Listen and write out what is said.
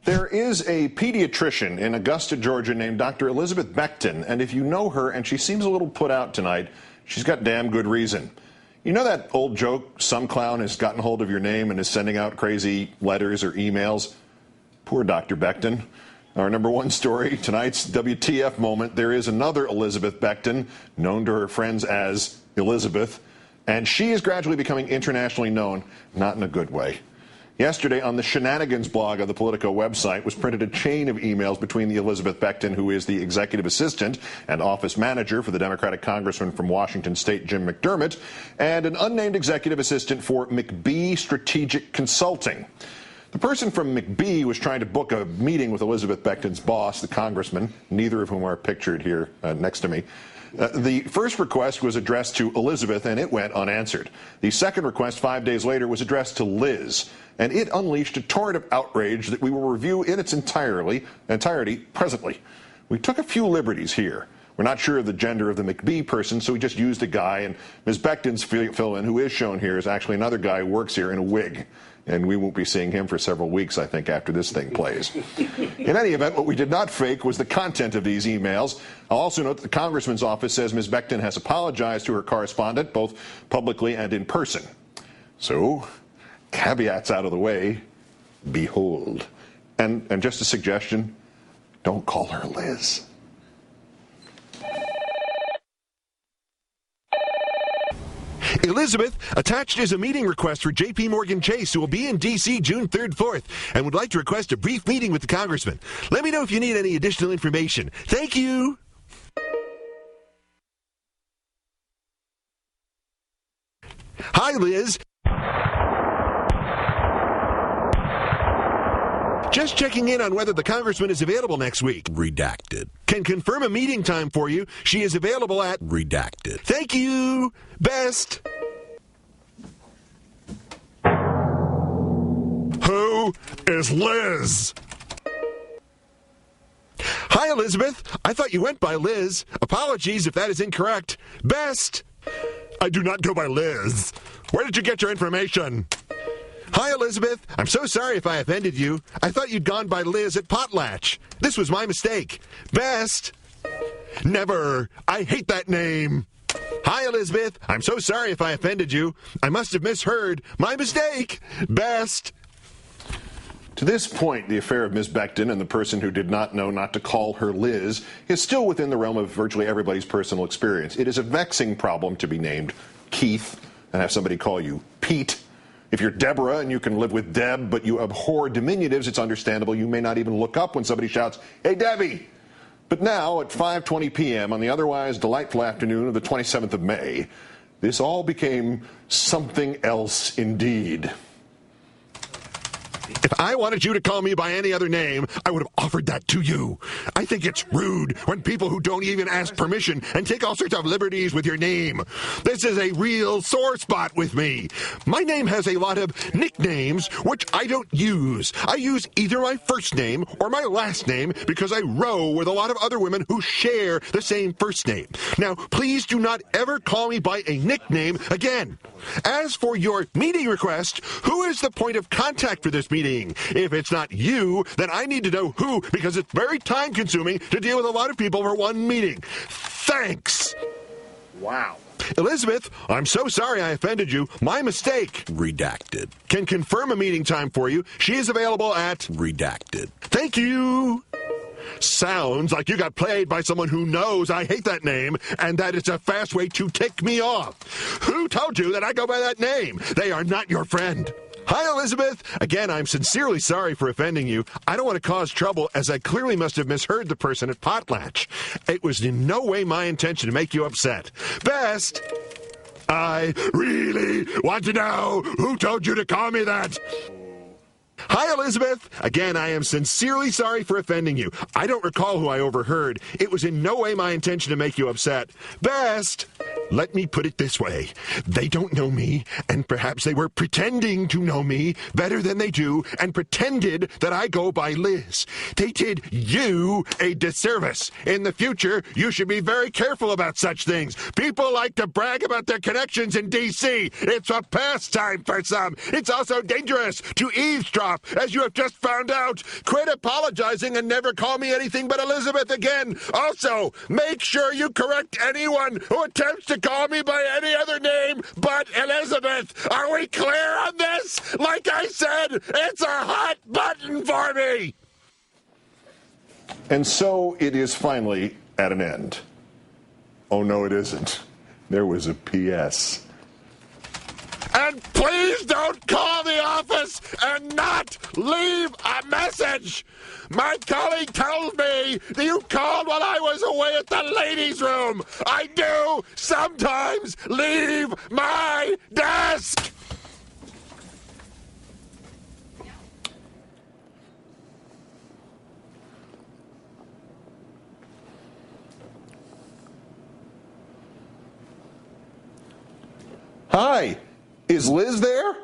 There is a pediatrician in Augusta, Georgia named Dr. Elizabeth Becton, and if you know her and she seems a little put out tonight, she's got damn good reason. You know that old joke, some clown has gotten hold of your name and is sending out crazy letters or emails? Poor Dr. Becton. Our number one story, tonight's WTF moment, there is another Elizabeth Becton, known to her friends as Elizabeth, and she is gradually becoming internationally known, not in a good way. Yesterday, on the Shenanigans blog of the Politico website, was printed a chain of emails between the Elizabeth Becton, who is the executive assistant and office manager for the Democratic congressman from Washington State, Jim McDermott, and an unnamed executive assistant for McBee Strategic Consulting. The person from McBee was trying to book a meeting with Elizabeth Becton's boss, the congressman, neither of whom are pictured here next to me. The first request was addressed to Elizabeth, and it went unanswered. The second request, 5 days later, was addressed to Liz, and it unleashed a torrent of outrage that we will review in its entirety presently. We took a few liberties here. We're not sure of the gender of the McBee person, so we just used a guy, and Ms. Becton's fill-in, who is shown here, is actually another guy who works here in a wig. And we won't be seeing him for several weeks, I think, after this thing plays. In any event, what we did not fake was the content of these emails. I'll also note that the congressman's office says Ms. Becton has apologized to her correspondent, both publicly and in person. So, caveats out of the way, behold. And just a suggestion, don't call her Liz. Elizabeth, attached is a meeting request for J.P. Morgan Chase, who will be in D.C. June 3rd, 4th, and would like to request a brief meeting with the congressman. Let me know if you need any additional information. Thank you. Hi, Liz. Just checking in on whether the congressman is available next week. Redacted. Can confirm a meeting time for you. She is available at... Redacted. Thank you. Best. Who is Liz? Hi, Elizabeth. I thought you went by Liz. Apologies if that is incorrect. Best. I do not go by Liz. Where did you get your information? Hi, Elizabeth. I'm so sorry if I offended you. I thought you'd gone by Liz at Potlatch. This was my mistake. Best. Never. I hate that name. Hi, Elizabeth. I'm so sorry if I offended you. I must have misheard. My mistake. Best. To this point, the affair of Ms. Becton and the person who did not know not to call her Liz is still within the realm of virtually everybody's personal experience. It is a vexing problem to be named Keith and have somebody call you Pete. If you're Deborah and you can live with Deb, but you abhor diminutives, it's understandable you may not even look up when somebody shouts, "Hey, Debbie!" But now, at 5:20 p.m. on the otherwise delightful afternoon of the 27th of May, this all became something else indeed. If I wanted you to call me by any other name, I would have offered that to you. I think it's rude when people who don't even ask permission and take all sorts of liberties with your name. This is a real sore spot with me. My name has a lot of nicknames which I don't use. I use either my first name or my last name because I row with a lot of other women who share the same first name. Now, please do not ever call me by a nickname again. As for your meeting request, who is the point of contact for this meeting? If it's not you, then I need to know who, because it's very time-consuming to deal with a lot of people for one meeting. Thanks. Wow. Elizabeth, I'm so sorry I offended you. My mistake. Redacted. Can confirm a meeting time for you. She is available at... Redacted. Thank you. Sounds like you got played by someone who knows I hate that name and that it's a fast way to tick me off. Who told you that I go by that name? They are not your friend. Hi, Elizabeth. Again, I'm sincerely sorry for offending you. I don't want to cause trouble, as I clearly must have misheard the person at Potlatch. It was in no way my intention to make you upset. Best. I really want to know who told you to call me that. Hi, Elizabeth. Again, I am sincerely sorry for offending you. I don't recall who I overheard. It was in no way my intention to make you upset. Best. Let me put it this way. They don't know me, and perhaps they were pretending to know me better than they do, and pretended that I go by Liz. They did you a disservice. In the future, you should be very careful about such things. People like to brag about their connections in D.C. It's a pastime for some. It's also dangerous to eavesdrop, as you have just found out. Quit apologizing and never call me anything but Elizabeth again. Also, make sure you correct anyone who attempts to call me by any other name but Elizabeth. Are we clear on this? Like I said, it's a hot button for me. And so it is finally at an end. Oh, no, it isn't. There was a P.S. And please don't call the office and not leave a message. My colleague tells me that you called while I was away at the ladies' room. I do sometimes leave my desk. Hi, is Liz there?